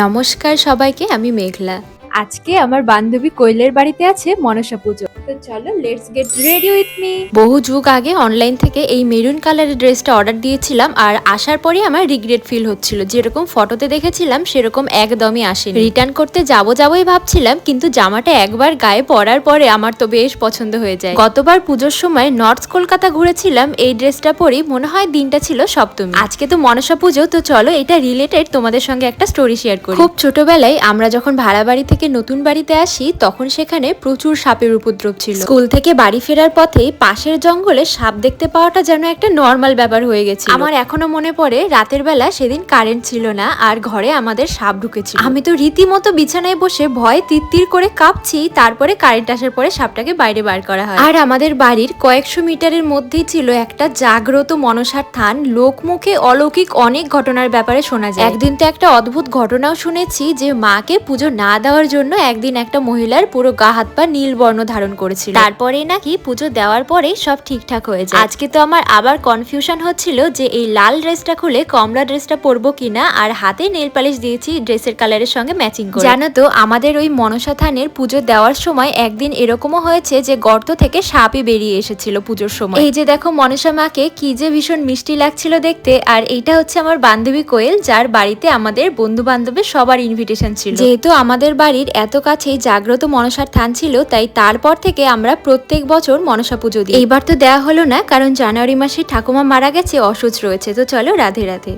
নমস্কার সবাইকে, আমি মেঘলা। আজকে আমার বান্ধবী কোয়েলের বাড়িতে আছে মনসা পুজো, তো চলো let's get ready with me. বহু যুগ আগে অনলাইন থেকে এই মেরুন কালারের ড্রেসটা অর্ডার দিয়েছিলাম, আর আসার পরে আমার রিগ্রেট ফিল হচ্ছিল। যেরকম ফটোতে দেখেছিলাম সেরকম একদমই আসেনি। রিটার্ন করতে যাবোই ভাবছিলাম, কিন্তু জামাটা একবার গায়ে পরার পরে আমার তো বেশ পছন্দ হয়ে যায়। গতবার পুজোর সময় নর্থ কলকাতা ঘুরেছিলাম এই ড্রেসটা পরেই, মনে হয় দিনটা ছিল সপ্তমী। আজকে তো মনসা পুজো, তো চলো এটা রিলেটেড তোমাদের সঙ্গে একটা স্টোরি শেয়ার করি। খুব ছোটবেলায় আমরা যখন ভাড়া বাড়ি থেকে নতুন বাড়িতে আসি, তখন সেখানে প্রচুর সাপের উপদ্রব ছিল। স্কুল থেকে বাড়ি ফেরার পথে পাশের জঙ্গলে সাপ দেখতে পাওয়াটা যেন একটা নর্মাল ব্যাপার হয়ে গেছে। আমার এখনো মনে পড়ে, রাতের বেলা সেদিন কারেন্ট ছিল না আর ঘরে আমাদের সাপ ঢুকেছিল। আমি তো রীতিমতো বিছানায় বসে ভয়ে তিত্তির করে কাঁপছি। তারপরে কারেন্ট আসার পরে সাপটাকে বাইরে বার করা হয়। আর আমাদের বাড়ির কয়েকশো মিটারের মধ্যেই ছিল একটা জাগ্রত মনসার থান। লোকমুখে অলৌকিক অনেক ঘটনার ব্যাপারে শোনা যায়। একদিন তো একটা অদ্ভুত ঘটনাও শুনেছি, যে মাকে পুজো না দেওয়ার জন্য একদিন একটা মহিলার পুরো গা হাত পা নীল বর্ণ ধারণ করেছিল। তারপরে নাকি পুজো দেওয়ার পরে সব ঠিকঠাক হয়ে যায়। আজকে তো আমার আবার কনফিউশন হচ্ছিল যে এই লাল ড্রেসটা খুলে কমলা ড্রেসটা পরবো কিনা, আর হাতে নেল পালিশ দিয়েছি ড্রেসের কালারের সঙ্গে ম্যাচিং করে। জানো তো, আমাদের ওই মনসা থানের পুজো দেওয়ার সময় একদিন এরকমও হয়েছে যে গর্ত থেকে সাপই বেরিয়ে এসেছিল পুজোর সময়। এই যে দেখো মনসা মাকে কি যে ভীষণ মিষ্টি লাগছিল দেখতে। আর এইটা হচ্ছে আমার বান্ধবী কোয়েল, যার বাড়িতে আমাদের বন্ধু বান্ধবের সবার ইনভিটেশন ছিল। যেহেতু আমাদের বাড়ির এত কাছেই জাগ্রত মনসার থান ছিল, তাই তারপর থেকে আমরা প্রত্যেক বছর মনসা পুজো দিই। এইবার তো দেওয়া হলো না, কারণ জানুয়ারি মাসে ঠাকুমা মারা গেছে, অসুস্থ রয়েছে। তো চলো রাধে রাধে।